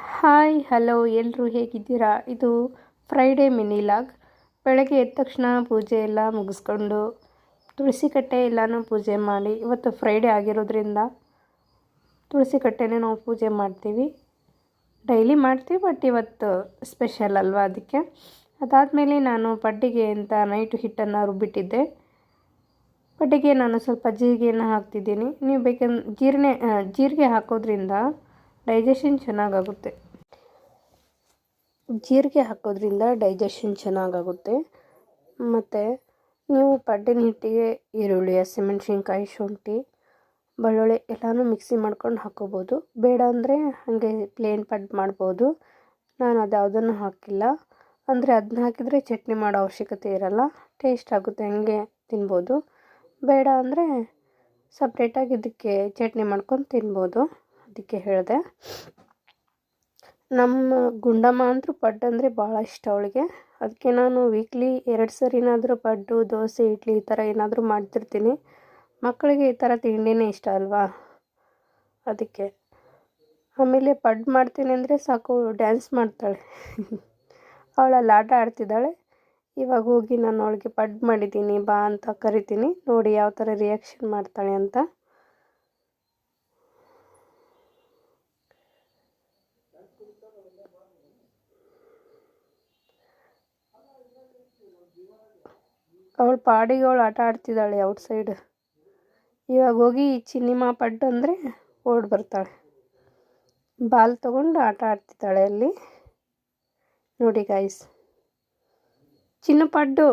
Hi hello ಎಲ್ಲರೂ ಹೇಗಿದ್ದೀರಾ? ಇದು ಫ್ರೈಡೇ ಮಿನಿ ಲಾಗ್. ಬೆಳಗ್ಗೆ ಎದ್ದ ತಕ್ಷಣ ಪೂಜೆ ಎಲ್ಲ ಮುಗಿಸ್ಕೊಂಡು ತುಳಸಿ ಕಟ್ಟೆ ಎಲ್ಲನೂ ಪೂಜೆ ಮಾಡಿ, ಇವತ್ತು ಫ್ರೈಡೇ ಆಗಿರೋದ್ರಿಂದ ತುಳಸಿ ಕಟ್ಟೆನೇ ನಾವು ಪೂಜೆ ಮಾಡ್ತೀವಿ. ಡೈಲಿ ಮಾಡ್ತೀವಿ, ಬಟ್ ಇವತ್ತು ಸ್ಪೆಷಲ್ ಅಲ್ವಾ, ಅದಕ್ಕೆ. ಅದಾದಮೇಲೆ ನಾನು ಪಡ್ಡಿಗೆ ಅಂತ ನೈಟು ಹಿಟ್ಟನ್ನು ರುಬ್ಬಿಟ್ಟಿದ್ದೆ. ಪಡ್ಡಿಗೆ ನಾನು ಸ್ವಲ್ಪ ಜೀರಿಗೆಯನ್ನು ಹಾಕ್ತಿದ್ದೀನಿ. ನೀವು ಬೇಕಂದ್ರೆ ಜೀರಿಗೆ ಹಾಕೋದ್ರಿಂದ ಡೈಜೆಷನ್ ಚೆನ್ನಾಗಾಗುತ್ತೆ. ಜೀರಿಗೆ ಹಾಕೋದ್ರಿಂದ ಡೈಜೆಷನ್ ಚೆನ್ನಾಗಾಗುತ್ತೆ. ಮತ್ತು ನೀವು ಪಡ್ಡಿನ ಹಿಟ್ಟಿಗೆ ಈರುಳ್ಳಿ, ಹಸಿಮೆಣ್ಸಿನ್ಕಾಯಿ, ಶುಂಠಿ, ಬೆಳ್ಳುಳ್ಳಿ ಎಲ್ಲನೂ ಮಿಕ್ಸಿ ಮಾಡ್ಕೊಂಡು ಹಾಕ್ಕೋಬೋದು. ಬೇಡ ಅಂದರೆ ಹಾಗೆ ಪ್ಲೇನ್ ಪಡ್ಡು ಮಾಡ್ಬೋದು. ನಾನು ಅದು ಯಾವುದನ್ನು ಹಾಕಿಲ್ಲ. ಅಂದರೆ ಅದನ್ನ ಹಾಕಿದರೆ ಚಟ್ನಿ ಮಾಡೋ ಅವಶ್ಯಕತೆ ಇರಲ್ಲ, ಟೇಸ್ಟ್ ಆಗುತ್ತೆ, ಹಾಗೆ ತಿನ್ಬೋದು. ಬೇಡ ಅಂದರೆ ಸಪ್ರೇಟಾಗಿ ಇದಕ್ಕೆ ಚಟ್ನಿ ಮಾಡ್ಕೊಂಡು ತಿನ್ಬೋದು, ಅದಕ್ಕೆ ಹೇಳಿದೆ. ನಮ್ಮ ಗುಂಡಮ್ಮ ಅಂತೂ ಪಡ್ಡು ಅಂದರೆ ಭಾಳ ಇಷ್ಟ ಅವಳಿಗೆ. ಅದಕ್ಕೆ ನಾನು ವೀಕ್ಲಿ 2 ಸರಿನಾದರೂ ಪಡ್ಡು, ದೋಸೆ, ಇಡ್ಲಿ ಈ ಥರ ಏನಾದರೂ ಮಾಡ್ತಿರ್ತೀನಿ. ಮಕ್ಕಳಿಗೆ ಈ ಥರ ತಿಂಡಿನೇ ಇಷ್ಟ ಅಲ್ವಾ, ಅದಕ್ಕೆ. ಆಮೇಲೆ ಪಡ್ಡು ಮಾಡ್ತೀನಿ ಅಂದರೆ ಸಾಕು, ಡ್ಯಾನ್ಸ್ ಮಾಡ್ತಾಳೆ. ಅವಳಲ್ಲಿ ಆಟ ಆಡ್ತಿದ್ದಾಳೆ. ಇವಾಗ ಹೋಗಿ ನಾನು ಅವಳಿಗೆ ಪಡ್ಡು ಮಾಡಿದ್ದೀನಿ ಬಾ ಅಂತ ಕರಿತೀನಿ, ನೋಡಿ ಯಾವ ಥರ ರಿಯಾಕ್ಷನ್ ಮಾಡ್ತಾಳೆ ಅಂತ. ಅವಳು ಪಾಡಿಗೆ ಅವಳು ಆಟ ಆಡ್ತಿದ್ದಾಳೆ ಔಟ್ಸೈಡ್. ಇವಾಗ ಹೋಗಿ ಚಿನ್ನಿಮಾ ಪಡ್ಡು ಅಂದರೆ ಓಡಿ ಬರ್ತಾಳೆ. ಬಾಲ್ ತೊಗೊಂಡು ಆಟ ಆಡ್ತಿದ್ದಾಳೆ ಅಲ್ಲಿ, ನೋಡಿ ಗಾಯ್ಸ್. ಚಿನ್ನು ಪಡ್ಡು,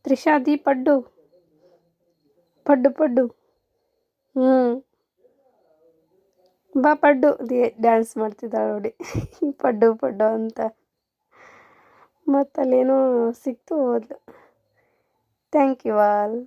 ತ್ರಿಷಾದಿ ಪಡ್ಡು, ಪಡ್ಡು ಪಡ್ಡು, ಬಾ ಪಡ್ಡು, ಡ್ಯಾನ್ಸ್ ಮಾಡ್ತಿದ್ದಾಳೆ ನೋಡಿ. ಪಡ್ಡು ಪಡ್ಡು ಅಂತ. ಮತ್ತಲ್ಲೇನೋ ಸಿಕ್ತು, ಹೋದ್ಲು. Thank you all.